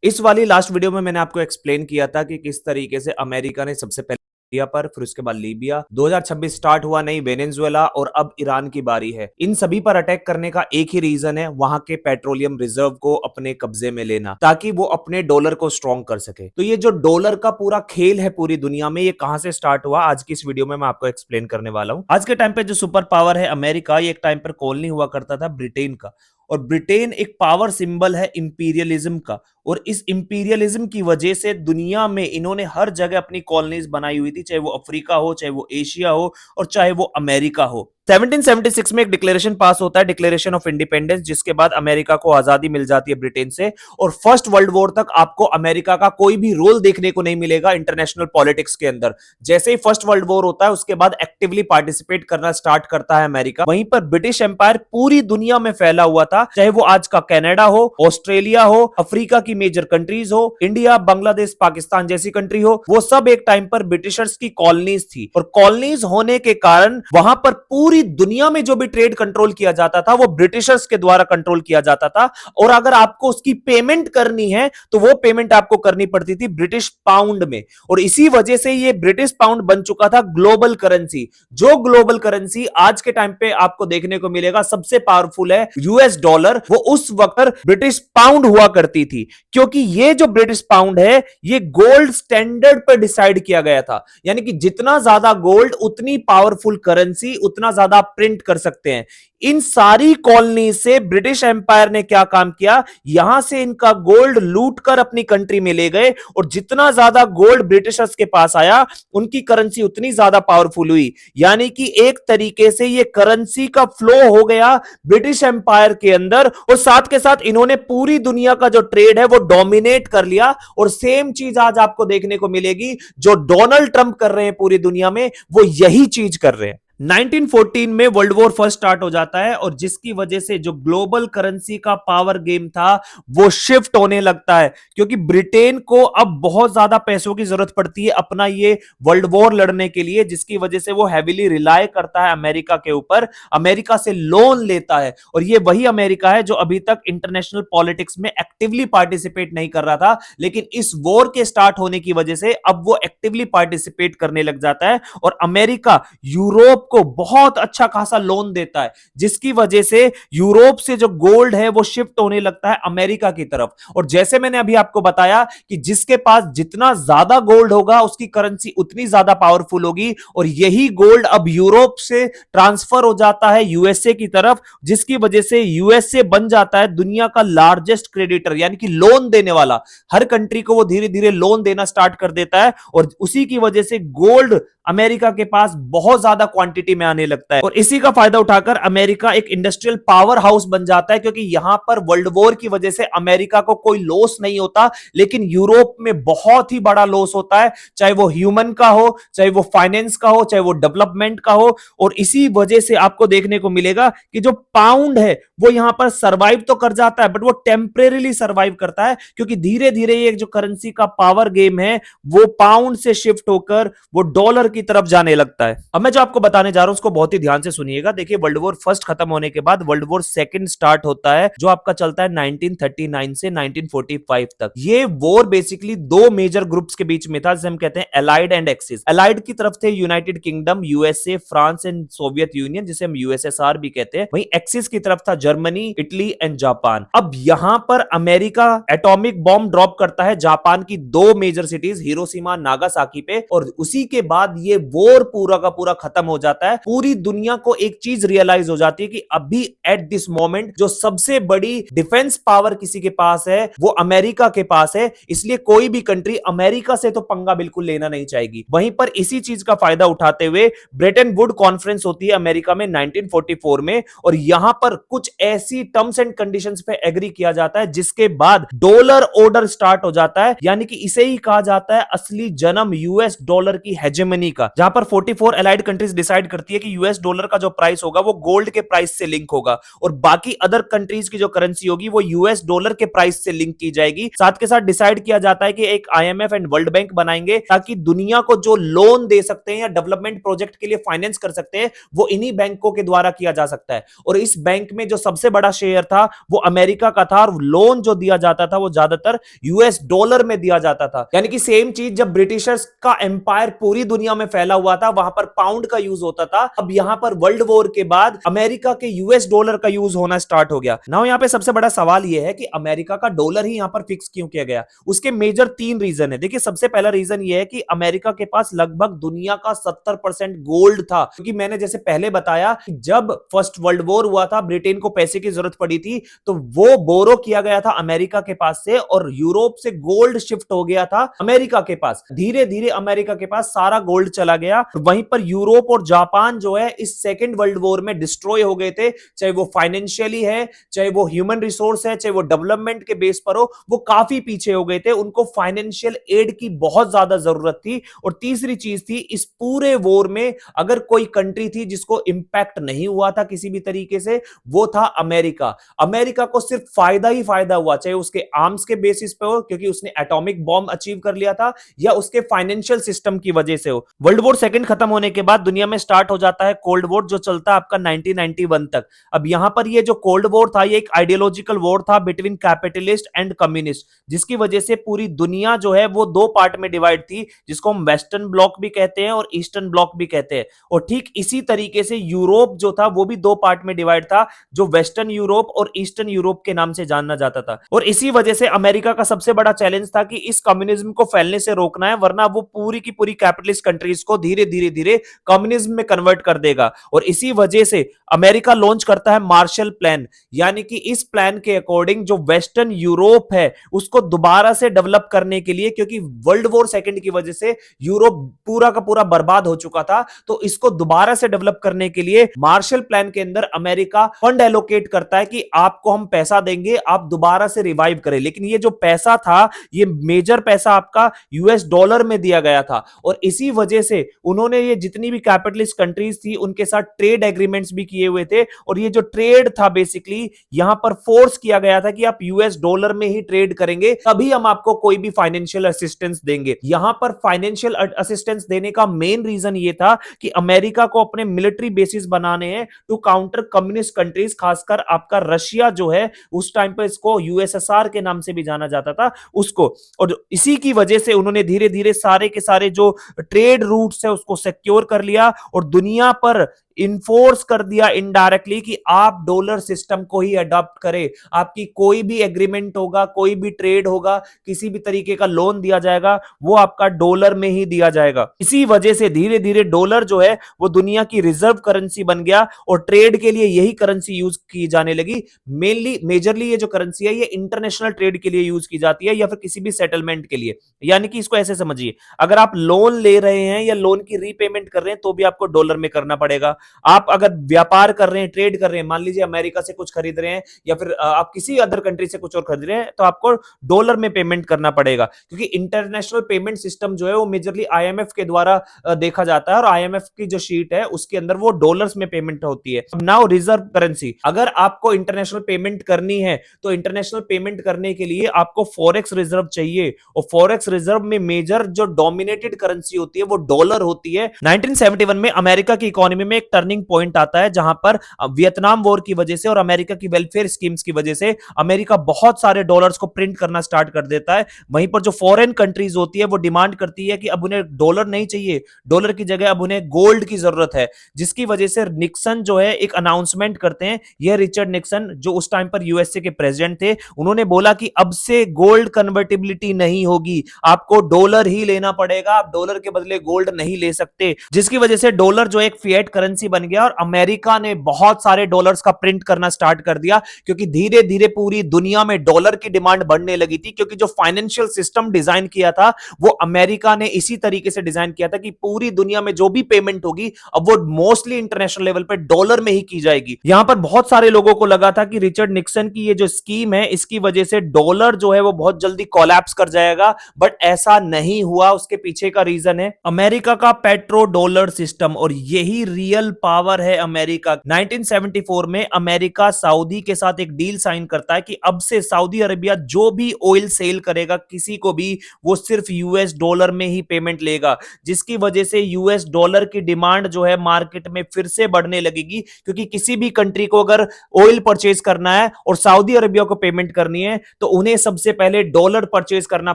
इस वाली last video में मैंने आपको एक्सप्लेन किया था कि किस तरीके से अमेरिका ने सबसे पहले इंडिया पर, फिर उसके बाद लीबिया, 2026 स्टार्ट हुआ नहीं वेनेजुएला, और अब ईरान की बारी है। इन सभी पर अटैक करने का एक ही रीजन है, वहां के पेट्रोलियम रिजर्व को अपने कब्जे में लेना, ताकि वो अपने डॉलर को स्ट्रॉन्ग कर सके। तो ये जो डॉलर का पूरा खेल है पूरी दुनिया में, ये कहां से स्टार्ट हुआ, आज की इस वीडियो में मैं आपको एक्सप्लेन करने वाला हूं। आज के टाइम पे जो सुपर पावर है अमेरिका, ये एक टाइम पर कॉलोनी हुआ करता था ब्रिटेन का, और ब्रिटेन एक पावर सिंबल है इंपीरियलिज्म का। और इस इंपीरियलिज्म की वजह से दुनिया में इन्होंने हर जगह अपनी कॉलोनीज बनाई हुई थी, चाहे वो अफ्रीका हो, चाहे वो एशिया हो, और चाहे वो अमेरिका हो। 1776 में एक डिक्लेरेशन पास होता है, डिक्लेरेशन ऑफ इंडिपेंडेंस, जिसके बाद अमेरिका को आजादी मिल जाती है ब्रिटेन से। और फर्स्ट वर्ल्ड वॉर तक आपको अमेरिका का कोई भी रोल देखने को नहीं मिलेगा इंटरनेशनल पॉलिटिक्स के अंदर। जैसे ही फर्स्ट वर्ल्ड वॉर होता है, उसके बाद एक्टिवली पार्टिसिपेट करना स्टार्ट करता है अमेरिका। वहीं पर ब्रिटिश एम्पायर पूरी दुनिया में फैला हुआ था, चाहे वो आज का कनाडा हो, ऑस्ट्रेलिया हो, अफ्रीका की मेजर कंट्रीज हो, इंडिया, बांग्लादेश, पाकिस्तान जैसी कंट्री हो, वो सब एक टाइम पर ब्रिटिशर्स की कॉलोनीज थी। और कॉलोनीज होने के कारण वहां पर पूरी दुनिया में जो भी ट्रेड कंट्रोल किया जाता था, वो ब्रिटिशर्स के द्वारा कंट्रोल किया जाता था। और अगर आपको उसकी पेमेंट करनी है, तो वो पेमेंट आपको करनी पड़ती थी ब्रिटिश पाउंड में। और इसी वजह से ये ब्रिटिश पाउंड बन चुका था ग्लोबल करेंसी। जो ग्लोबल करेंसी आज के टाइम पे आपको देखने को मिलेगा सबसे पावरफुल है यूएस डॉलर, वो उस वक्त ब्रिटिश पाउंड हुआ करती थी। क्योंकि ये जो ब्रिटिश पाउंड है, ये गोल्ड स्टैंडर्ड पर डिसाइड किया गया था, यानी कि जितना ज्यादा गोल्ड उतनी पावरफुल करेंसी, उतना ज्यादा आप प्रिंट कर सकते हैं। इन सारी कॉलोनी से ब्रिटिश एम्पायर ने क्या काम किया, यहां से इनका गोल्ड लूट कर अपनी कंट्री में ले गए, और जितना ज्यादा गोल्ड ब्रिटिशर्स के पास आया, उनकी करेंसी उतनी ज्यादा पावरफुल हुई। यानी कि एक तरीके से ये करेंसी का फ्लो हो गया ब्रिटिश एम्पायर के अंदर, और साथ के साथ इन्होंने पूरी दुनिया का जो ट्रेड है वो डोमिनेट कर लिया। और सेम चीज आज आपको देखने को मिलेगी, जो डोनाल्ड ट्रंप कर रहे हैं पूरी दुनिया में, वो यही चीज कर रहे हैं। 1914 में वर्ल्ड वॉर फर्स्ट स्टार्ट हो जाता है, और जिसकी वजह से जो ग्लोबल करेंसी का पावर गेम था वो शिफ्ट होने लगता है। क्योंकि ब्रिटेन को अब बहुत ज्यादा पैसों की जरूरत पड़ती है अपना ये वर्ल्ड वॉर लड़ने के लिए, जिसकी वजह से वो हैविली रिलाय करता है अमेरिका के ऊपर, अमेरिका से लोन लेता है। और ये वही अमेरिका है जो अभी तक इंटरनेशनल पॉलिटिक्स में एक्टिवली पार्टिसिपेट नहीं कर रहा था, लेकिन इस वॉर के स्टार्ट होने की वजह से अब वो एक्टिवली पार्टिसिपेट करने लग जाता है। और अमेरिका यूरोप को बहुत अच्छा खासा लोन देता है, जिसकी वजह से यूरोप से जो गोल्ड है वो शिफ्ट होने लगता है अमेरिका की तरफ। और जैसे मैंने अभी आपको बताया कि जिसके पास जितना ज्यादा गोल्ड होगा, उसकी करेंसी उतनी ज्यादा पावरफुल होगी। और यही गोल्ड अब यूरोप से ट्रांसफर हो जाता है यूएसए की तरफ, जिसकी वजह से यूएसए बन जाता है दुनिया का लार्जेस्ट क्रेडिटर, यानी कि लोन देने वाला। हर कंट्री को वो धीरे धीरे लोन देना स्टार्ट कर देता है, और उसी की वजह से गोल्ड अमेरिका के पास बहुत ज्यादा क्वांटिटी में आने लगता है। और इसी का फायदा उठाकर अमेरिका एक इंडस्ट्रियल पावर हाउस बन जाता है, क्योंकि यहां पर वर्ल्ड वॉर की वजह से अमेरिका को कोई लॉस नहीं होता, लेकिन यूरोप में बहुत ही बड़ा लॉस होता है, चाहे वो ह्यूमन का हो, चाहे वो फाइनेंस का हो, चाहे वो डेवलपमेंट का हो। और इसी वजह से आपको देखने को मिलेगा कि जो पाउंड है वो यहां पर सर्वाइव तो कर जाता है, बट वो टेम्परेरीली सर्वाइव करता है, क्योंकि धीरे धीरे ये जो करेंसी का पावर गेम है वो पाउंड से शिफ्ट होकर वो डॉलर की तरफ जाने लगता है। अब मैं जो आपको बताने जा रहा हूं उसको बहुत ही ध्यान से सुनिएगा। देखिए, वर्ल्ड वॉर फर्स्ट खत्म होने के बाद वर्ल्ड वॉर सेकंड स्टार्ट होता है, जो आपका चलता है 1939 से 1945 तक। ये वॉर बेसिकली दो मेजर ग्रुप्स के बीच में था, जिसे हम कहते हैं एलाइड एंड एक्सिस। एलाइड की तरफ थे United kingdom, USA, France and Soviet union, जिसे हम यूएसएसआर भी कहते हैं। वहीं एक्सिस की तरफ था जर्मनी, इटली एंड जापान। अब यहां पर अमेरिका एटॉमिक बॉम्ब ड्रॉप करता है जापान की दो मेजर सिटीज हिरोशिमा, नागासाकी पे, और उसी के बाद ये वॉर पूरा का पूरा खत्म हो जाता है। पूरी दुनिया को एक चीज रियलाइज हो जाती है कि अभी एट दिस मोमेंट जो सबसे बड़ी डिफेंस पावर किसी के पास है वो अमेरिका के पास है, इसलिए कोई भी कंट्री अमेरिका से तो पंगा बिल्कुल लेना नहीं चाहेगी। वहीं पर इसी चीज का फायदा उठाते हुए ब्रेटन वुड कॉन्फ्रेंस होती है अमेरिका में 1944 में, और यहां पर कुछ ऐसी टर्म्स एंड कंडीशंस पे एग्री किया जाता है जिसके बाद डॉलर ऑर्डर स्टार्ट हो जाता है, यानी कि इसे ही कहा जाता है असली जन्म यूएस डॉलर की हेजेमनी का, जहां पर 44 एलाइड कंट्रीज डिसाइड डिसाइड करती है कि यूएस डॉलर का जो प्राइस होगा वो गोल्ड के प्राइस से लिंक होगा और बाकी अदर कंट्रीज की जो करेंसी होगी वो यूएस डॉलर के प्राइस से लिंक की जाएगी। साथ के साथ डिसाइड किया जाता है कि एक आईएमएफ एंड वर्ल्ड बैंक बनाएंगे ताकि दुनिया को जो लोन दे सकते हैं या डेवलपमेंट प्रोजेक्ट के लिए फाइनेंस कर सकते हैं वो इन्हीं बैंकों के द्वारा किया जा सकता है। और इस बैंक में जो सबसे बड़ा शेयर था वो अमेरिका का था और लोन जो दिया जाता था वो ज्यादातर यूएस डॉलर में दिया जाता था। यानी कि सेम चीज जब ब्रिटिशर्स का एम्पायर पूरी दुनिया में फैला हुआ था वहां पर पाउंड का यूज होता था, अब यहां पर वर्ल्ड वॉर के बाद अमेरिका के यूएस डॉलर का यूज होना स्टार्ट हो गया। नाउ यहां पे सबसे बड़ा सवाल यह है कि अमेरिका का डॉलर ही यहां पर फिक्स क्यों किया गया। उसके मेजर 3 रीजन है। देखिए सबसे पहला रीजन यह है कि अमेरिका के पास लगभग दुनिया का 70% गोल्ड था, क्योंकि मैंने जैसे पहले बताया जब फर्स्ट वर्ल्ड वॉर हुआ था ब्रिटेन को पैसे की जरूरत पड़ी थी तो वो बोरो किया गया था अमेरिका के पास से और यूरोप से गोल्ड शिफ्ट हो गया था अमेरिका के पास। धीरे धीरे अमेरिका के पास सारा गोल्ड चला गया। वहीं पर यूरोप और जापान जो है इस सेकेंड वर्ल्ड वॉर में डिस्ट्रॉय हो गए थे, चाहे वो फाइनेंशियली है, चाहे वो ह्यूमन रिसोर्स है, चाहे वो डेवलपमेंट के बेस पर हो, वो काफी पीछे हो गए थे। उनको फाइनेंशियल एड की बहुत ज्यादा जरूरत थी। और तीसरी चीज थी, इस पूरे वॉर में अगर कोई कंट्री थी जिसको इंपैक्ट नहीं हुआ था किसी भी तरीके से, वो था अमेरिका। अमेरिका को सिर्फ फायदा ही फायदा हुआ, चाहे उसके आर्म्स के बेसिस पे हो क्योंकि उसने एटॉमिक बॉम्ब अचीव कर लिया था, या उसके फाइनेंशियल सिस्टम की वजह से हो। वर्ल्ड वॉर सेकंड खत्म होने के बाद दुनिया में स्टार्ट हो जाता है कोल्ड वॉर, जो चलता है आपका 1991 तक। अब यहां पर ये जो कोल्ड वॉर था ये एक आइडियोलॉजिकल वॉर था बिटवीन कैपिटलिस्ट एंड कम्युनिस्ट, जिसकी वजह से पूरी दुनिया जो है वो दो पार्ट में डिवाइड थी, जिसको हम वेस्टर्न ब्लॉक भी कहते हैं और ईस्टर्न ब्लॉक भी कहते हैं। और ठीक इसी तरीके से यूरोप जो था वो भी दो पार्ट में डिवाइड था, जो वेस्टर्न यूरोप और ईस्टर्न यूरोप के नाम से जाना जाता था। और इसी वजह से अमेरिका का सबसे बड़ा चैलेंज था कि इस कम्युनिज्म को फैलने से रोकना है, वरना वो पूरी की पूरी कैपिटलिस्ट कंट्रीज को धीरे धीरे धीरे कम्युनिज्म में कन्वर्ट कर देगा। और इसी वजह से अमेरिका लॉन्च करता है मार्शल प्लान, यानी कि इस प्लान के अकॉर्डिंग जो वेस्टर्न यूरोप है उसको दोबारा से डेवलप करने के लिए, क्योंकि वर्ल्ड वॉर सेकंड की वजह से यूरोप पूरा का पूरा बर्बाद हो चुका था, तो इसको दोबारा से डेवलप करने के लिए मार्शल प्लान के अंदर अमेरिका फंड एलोकेट करता है कि आपको हम पैसा देंगे, आप दोबारा से रिवाइव करें। लेकिन ये जो पैसा था ये मेजर पैसा आपका यूएस डॉलर में दिया गया था। और इसी वजह से उन्होंने ये जितनी भी कैपिटलिस्ट कंट्रीज थी उनके साथ ट्रेड एग्रीमेंट्स भी किए हुए थे। और ये जो ट्रेड था बेसिकली यहां पर फोर्स किया गया था कि आप यूएस डॉलर में ही ट्रेड करेंगे तभी हम आपको कोई भी फाइनेंशियल असिस्टेंस देंगे। यहां पर फाइनेंशियल असिस्टेंस देने का मेन रीजन ये था कि अमेरिका को अपने मिलिट्री बेसिस बनाने हैं टू काउंटर कम्युनिस्ट कंट्रीज, खासकर आपका रशिया जो है उस टाइम पर इसको यूएसएसआर के नाम से भी जाना जाता था उसको। और इसी की वजह से उन्होंने धीरे धीरे सारे के सारे जो ट्रेड रूट्स है उसको सिक्योर कर लिया और दुनिया पर इन्फोर्स कर दिया इनडायरेक्टली कि आप डॉलर सिस्टम को ही अडॉप्ट करें। आपकी कोई भी एग्रीमेंट होगा, कोई भी ट्रेड होगा, किसी भी तरीके का लोन दिया जाएगा वो आपका डॉलर में ही दिया जाएगा। इसी वजह से धीरे धीरे डॉलर जो है वो दुनिया की रिजर्व करेंसी बन गया और ट्रेड के लिए यही करेंसी यूज की जाने लगी। मेजरली ये जो करेंसी है ये इंटरनेशनल ट्रेड के लिए यूज की जाती है या फिर किसी भी सेटलमेंट के लिए। यानी कि इसको ऐसे समझिए, अगर आप लोन ले रहे हैं या लोन की रीपेमेंट कर रहे हैं तो भी आपको डॉलर में करना पड़ेगा। आप अगर व्यापार कर रहे हैं, ट्रेड कर रहे हैं, मान लीजिए अमेरिका से कुछ खरीद रहे हैं या फिर आप किसी अदर कंट्री से कुछ और खरीद रहे हैं, तो आपको डॉलर में पेमेंट करना पड़ेगा, क्योंकि इंटरनेशनल पेमेंट सिस्टम जो है वो मेजरली आईएमएफ के द्वारा देखा जाता है और आईएमएफ की जो शीट है उसके अंदर वो डॉलर्स में पेमेंट होती है। नाउ रिजर्व करेंसी, अगर आपको इंटरनेशनल पेमेंट करनी है तो इंटरनेशनल पेमेंट करने के लिए आपको फॉरेक्स रिजर्व चाहिए और फॉरेक्स रिजर्व में मेजर जो डोमिनेटेड करेंसी होती है वो डॉलर होती है। 1971 में अमेरिका की इकोनॉमी में एक टर्निंग पॉइंट आता है जहां पर वियतनाम वॉर की वजह से और अमेरिका की वेलफेयर स्कीम्स की वजह से अमेरिका बहुत सारे डॉलर्स को प्रिंट करना स्टार्ट कर देता है। वहीं पर जो फॉरेन कंट्रीज होती है वो डिमांड करती है कि अब उन्हें डॉलर नहीं चाहिए, डॉलर की जगह अब उन्हें गोल्ड की जरूरत है, जिसकी वजह से निक्सन जो है एक अनाउंसमेंट करते हैं। यह रिचर्ड निक्सन जो उस टाइम पर यूएसए के प्रेसिडेंट थे, उन्होंने बोला कि अब से गोल्ड कन्वर्टिबिलिटी नहीं होगी, आपको डॉलर ही लेना पड़ेगा, आप डॉलर के बदले गोल्ड नहीं ले सकते। जिसकी वजह से डॉलर जो एक फिएट करेंसी करेंसी बन गया और अमेरिका ने बहुत सारे डॉलर्स का प्रिंट करना स्टार्ट कर दिया, क्योंकि धीरे धीरे पूरी दुनिया में डॉलर की डिमांड बढ़ने लगी थी। क्योंकि जो फाइनेंशियल सिस्टम डिजाइन किया था वो अमेरिका ने इसी तरीके से डिजाइन किया था कि पूरी दुनिया में जो भी पेमेंट होगी अब वो मोस्टली इंटरनेशनल लेवल पे डॉलर में ही की जाएगी। यहां पर बहुत सारे लोगों को लगा था कि रिचर्ड निक्सन की ये जो स्कीम है इसकी वजह से डॉलर जो है वो बहुत जल्दी कोलैप्स कर जाएगा, बट ऐसा नहीं हुआ। उसके पीछे का रीजन है अमेरिका का पेट्रो डॉलर सिस्टम, और यही रियल पावर है अमेरिका। 1974 में अमेरिका सऊदी के साथ एक डील साइन करता है कि अब से सऊदी अरेबिया जो भी ऑयल सेल करेगा किसी को भी, वो सिर्फ यूएस डॉलर में ही पेमेंट लेगा, जिसकी वजह से यूएस डॉलर की डिमांड जो है मार्केट में फिर से बढ़ने लगेगी। क्योंकि किसी भी कंट्री को अगर ऑयल परचेज करना है और सऊदी अरेबिया को पेमेंट करनी है तो उन्हें सबसे पहले डॉलर परचेज करना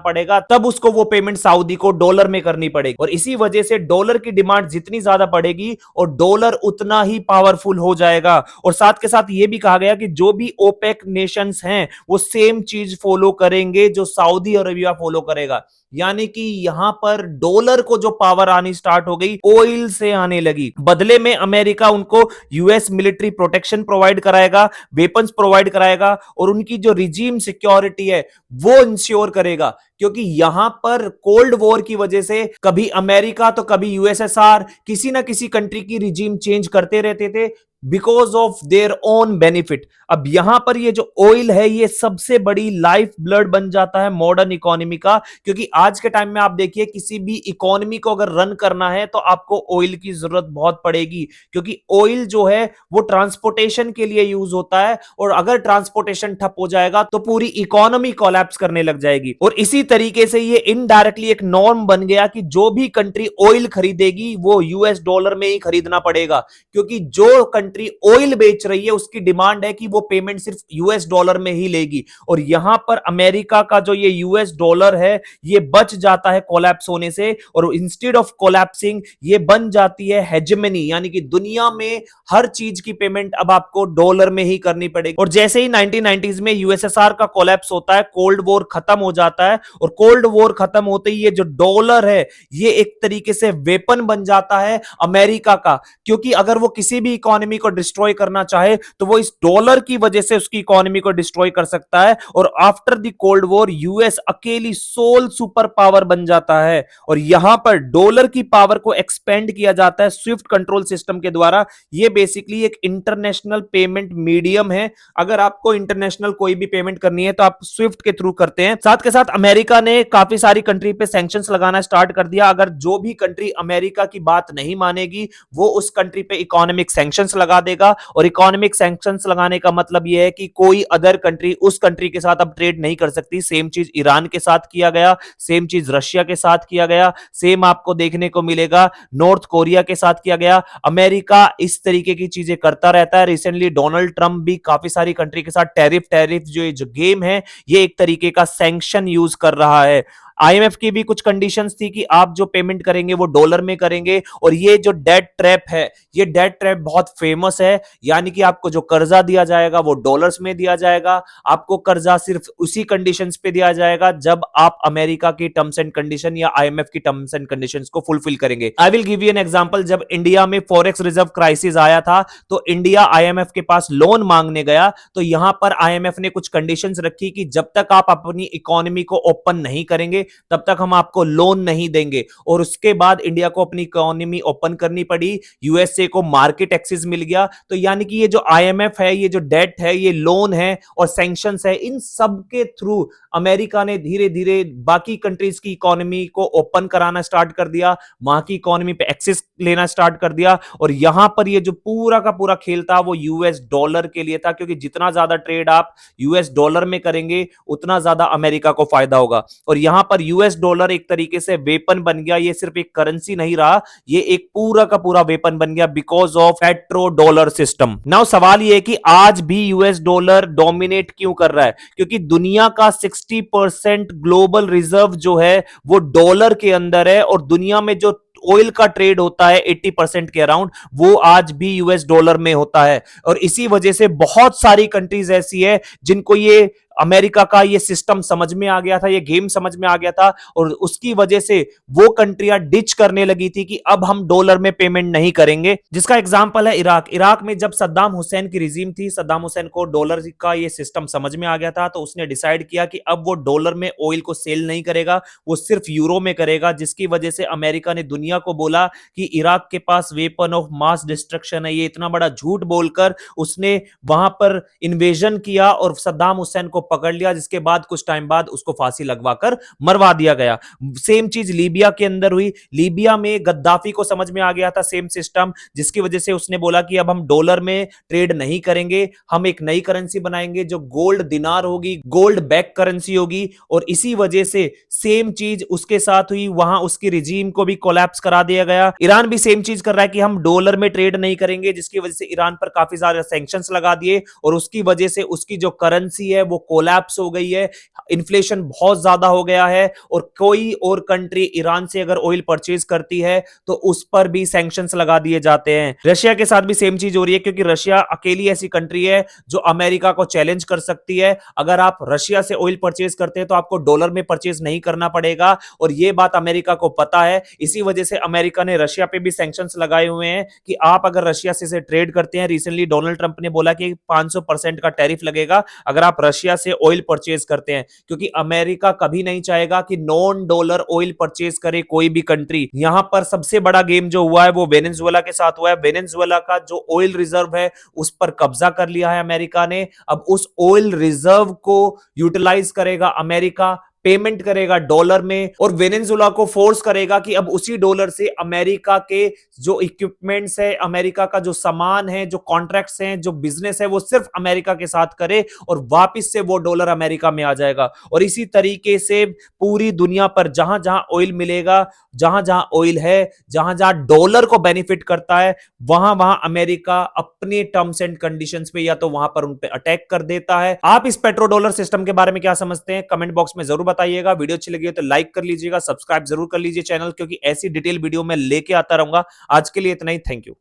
पड़ेगा, तब उसको वो पेमेंट सऊदी को डॉलर में करनी पड़ेगी। और इसी वजह से डॉलर की डिमांड जितनी ज्यादा बढ़ेगी और डॉलर उतना ही पावरफुल हो जाएगा। और साथ के साथ यह भी कहा गया कि जो भी ओपेक नेशंस हैं वो सेम चीज फॉलो करेंगे जो सऊदी अरेबिया फॉलो करेगा। यानी कि यहां पर डॉलर को जो पावर आनी स्टार्ट हो गई ऑयल से आने लगी। बदले में अमेरिका उनको यूएस मिलिट्री प्रोटेक्शन प्रोवाइड कराएगा, वेपन्स प्रोवाइड कराएगा और उनकी जो रिजीम सिक्योरिटी है वो इंश्योर करेगा। क्योंकि यहां पर कोल्ड वॉर की वजह से कभी अमेरिका तो कभी यूएसएसआर किसी ना किसी कंट्री की रिजीम चेंज करते रहते थे because of their own benefit. अब यहां पर ये जो ऑयल है ये सबसे बड़ी लाइफ ब्लड बन जाता है मॉडर्न इकोनॉमी का। क्योंकि आज के टाइम में आप देखिए किसी भी इकोनॉमी को अगर रन करना है तो आपको ऑयल की जरूरत बहुत पड़ेगी, क्योंकि ऑयल जो है वो ट्रांसपोर्टेशन के लिए यूज होता है और अगर ट्रांसपोर्टेशन ठप हो जाएगा तो पूरी इकोनॉमी कोलैप्स करने लग जाएगी। और इसी तरीके से ये इनडायरेक्टली एक नॉर्म बन गया कि जो भी कंट्री ऑयल खरीदेगी वो यूएस डॉलर में ही खरीदना पड़ेगा, क्योंकि जो कंट्री ऑयल बेच रही है उसकी डिमांड है कि वो पेमेंट सिर्फ यूएस डॉलर में ही लेगी। और यहां पर अमेरिका का जो ये यूएस डॉलर है ये बच जाता है कोलैप्स होने से, और इंस्टेड ऑफ कोलैप्सिंग ये बन जाती है हेजेमनी, यानी कि दुनिया में हर चीज की पेमेंट अब आपको डॉलर में ही करनी पड़ेगी। और जैसे ही 1990s में यूएसएसआर का कोलैप्स होता है, कोल्ड वॉर खत्म हो जाता है, और कोल्ड वॉर खत्म होते ही ये जो डॉलर है ये एक तरीके से वेपन बन जाता है अमेरिका का। क्योंकि अगर वो किसी भी इकोनॉमी को डिस्ट्रॉय करना चाहे तो वो इस डॉलर की वजह से उसकी इकोनॉमी को डिस्ट्रॉय कर सकता है। और after the cold war US अकेली सोल सुपर पावर बन जाता है, और यहां पर डॉलर की पावर को एक्सपेंड किया जाता है स्विफ्ट कंट्रोल सिस्टम के द्वारा। ये बेसिकली एक इंटरनेशनल पेमेंट मीडियम है। अगर आपको इंटरनेशनल कोई भी पेमेंट करनी है तो आप स्विफ्ट के थ्रू करते हैं। साथ के साथ अमेरिका ने काफी सारी कंट्री पे सैंक्शंस लगाना स्टार्ट कर दिया। अगर जो भी कंट्री अमेरिका की बात नहीं मानेगी वो उस कंट्री पे इकोनॉमिक सैंक्शंस लगा देगा। और इकोनॉमिक सैंक्शंस लगाने का मतलब यह है कि कोई अदर कंट्री उस कंट्री के साथ अब ट्रेड नहीं कर सकती। सेम चीज ईरान के साथ किया गया, सेम चीज रशिया के साथ किया गया, सेम आपको देखने को मिलेगा नॉर्थ कोरिया के साथ किया गया। अमेरिका इस तरीके की चीजें करता रहता है। रिसेंटली डोनाल्ड ट्रंप भी काफी सारी कंट्री के साथ टैरिफ जो गेम है ये एक तरीके का सैंक्शन यूज कर रहा है। आईएमएफ की भी कुछ कंडीशंस थी कि आप जो पेमेंट करेंगे वो डॉलर में करेंगे। और ये जो डेट ट्रैप है ये डेट ट्रैप बहुत फेमस है, यानी कि आपको जो कर्जा दिया जाएगा वो डॉलर्स में दिया जाएगा। आपको कर्जा सिर्फ उसी कंडीशंस पे दिया जाएगा जब आप अमेरिका की टर्म्स एंड कंडीशन या आईएमएफ की टर्म्स एंड कंडीशंस को फुलफिल करेंगे। I will give you an example. जब इंडिया में फॉरेक्स रिजर्व क्राइसिस आया था तो इंडिया आईएमएफ के पास लोन मांगने गया, तो यहां पर आईएमएफ ने कुछ कंडीशंस रखी कि जब तक आप अपनी इकोनॉमी को ओपन नहीं करेंगे तब तक हम आपको लोन नहीं देंगे। और उसके बाद इंडिया को अपनी इकोनॉमी ओपन करनी पड़ी, यूएसए को मार्केट एक्सेस मिल गया। तो यानी कि ये जो आईएमएफ है, ये जो डेट है, ये लोन है और सैंक्शंस है, इन सब के थ्रू अमेरिका ने धीरे धीरे बाकी कंट्रीज की इकोनॉमी को ओपन कराना स्टार्ट कर दिया, वहां की इकोनॉमी पे एक्सेस लेना स्टार्ट कर दिया। और यहां पर ये जो पूरा का पूरा खेल था वो यूएस डॉलर के लिए था, क्योंकि जितना ज्यादा ट्रेड आप यूएस डॉलर में करेंगे उतना ज्यादा अमेरिका को फायदा होगा। और यहां पर यूएस डॉलर एक तरीके से वेपन बन गया। ये सिर्फ एक करेंसी नहीं रहा, ये एक पूरा का पूरा वेपन बन गया because of petro dollar system. Now सवाल ये है कि आज भी यूएस डॉलर डोमिनेट क्यों कर रहा है? क्योंकि दुनिया का 60% ग्लोबल रिजर्व जो है वो डॉलर के अंदर है, और दुनिया में जो ऑयल का ट्रेड होता है 80% के अराउंड वो आज भी यूएस डॉलर में होता है। और इसी वजह से बहुत सारी कंट्रीज ऐसी है जिनको ये अमेरिका का ये सिस्टम समझ में आ गया था, ये गेम समझ में आ गया था और उसकी वजह से वो कंट्रियां डिच करने लगी थी कि अब हम डॉलर में पेमेंट नहीं करेंगे। जिसका एग्जांपल है इराक। इराक में जब सद्दाम हुसैन की रिजीम थी, सद्दाम हुसैन को डॉलर का ये सिस्टम समझ में आ गया था, तो उसने डिसाइड किया कि अब वो डॉलर में ऑयल को सेल नहीं करेगा, वो सिर्फ यूरो में करेगा। जिसकी वजह से अमेरिका ने दुनिया को बोला कि इराक के पास वेपन ऑफ मास डिस्ट्रक्शन है। ये इतना बड़ा झूठ बोलकर उसने वहां पर इन्वेजन किया और सद्दाम हुसैन को पकड़ लिया, जिसके बाद कुछ टाइम बाद उसको फांसी लगवाकर मरवा दिया गया। सेम चीज लीबिया के अंदर हुई। लीबिया में गद्दाफी को समझ में आ गया था सेम सिस्टम, जिसकी वजह से उसने बोला कि अब हम डॉलर में ट्रेड नहीं करेंगे, हम एक नई करेंसी बनाएंगे जो गोल्ड दिनार होगी, गोल्ड बैक करेंसी होगी। और इसी वजह से सेम चीज उसके साथ हुई, वहां उसकी रिजीम को भी कोलैप्स करा दिया गया। ईरान भी सेम चीज कर रहा है कि हम डॉलर में ट्रेड नहीं करेंगे, जिसकी वजह से ईरान पर काफी सारे सैंक्शंस लगा दिए और उसकी वजह से उसकी जो करेंसी है वो कोलैप्स हो गई है। इन्फ्लेशन बहुत ज्यादा हो गया है और कोई और कंट्री ईरान से अगर ऑयल परचेज करती है तो उस पर भी सैंक्शंस लगा दिए जाते हैं। रशिया के साथ भी सेम चीज हो रही है, क्योंकि रशिया अकेली ऐसी कंट्री है जो अमेरिका को चैलेंज कर सकती है। अगर आप रशिया से ऑयल परचेज करते हैं तो आपको डॉलर में परचेज नहीं करना पड़ेगा और यह बात अमेरिका को पता है। इसी वजह से अमेरिका ने रशिया पे भी सैंक्शंस लगाए हुए हैं कि आप अगर रशिया से ट्रेड करते हैं, रिसेंटली डोनाल्ड ट्रंप ने बोला कि 500% का टैरिफ लगेगा अगर आप रशिया से ऑयल परचेज करते हैं, क्योंकि अमेरिका कभी नहीं चाहेगा कि नॉन डॉलर ऑयल परचेज करे कोई भी कंट्री। यहां पर सबसे बड़ा गेम जो हुआ है वो वेनेजुएला के साथ हुआ है। वेनेजुएला का जो ऑयल रिजर्व है उस पर कब्जा कर लिया है अमेरिका ने। अब उस ऑयल रिजर्व को यूटिलाइज करेगा अमेरिका, पेमेंट करेगा डॉलर में और वेनेजुएला को फोर्स करेगा कि अब उसी डॉलर से अमेरिका के जो इक्विपमेंट्स है, अमेरिका का जो सामान है, जो कॉन्ट्रैक्ट्स हैं, जो बिजनेस है, वो सिर्फ अमेरिका के साथ करे और वापस से वो डॉलर अमेरिका में आ जाएगा। और इसी तरीके से पूरी दुनिया पर जहां जहां ऑयल मिलेगा, जहां जहां ऑयल है, जहां जहां डॉलर को बेनिफिट करता है, वहां वहां अमेरिका अपने टर्म्स एंड कंडीशंस पे या तो वहां पर उन पे अटैक कर देता है। आप इस पेट्रो डॉलर सिस्टम के बारे में क्या समझते हैं? कमेंट बॉक्स में जरूर बताइएगा। वीडियो अच्छी लगी हो तो लाइक कर लीजिएगा, सब्सक्राइब जरूर कर लीजिए चैनल, क्योंकि ऐसी डिटेल वीडियो मैं लेके आता रहूंगा। आज के लिए इतना ही, थैंक यू।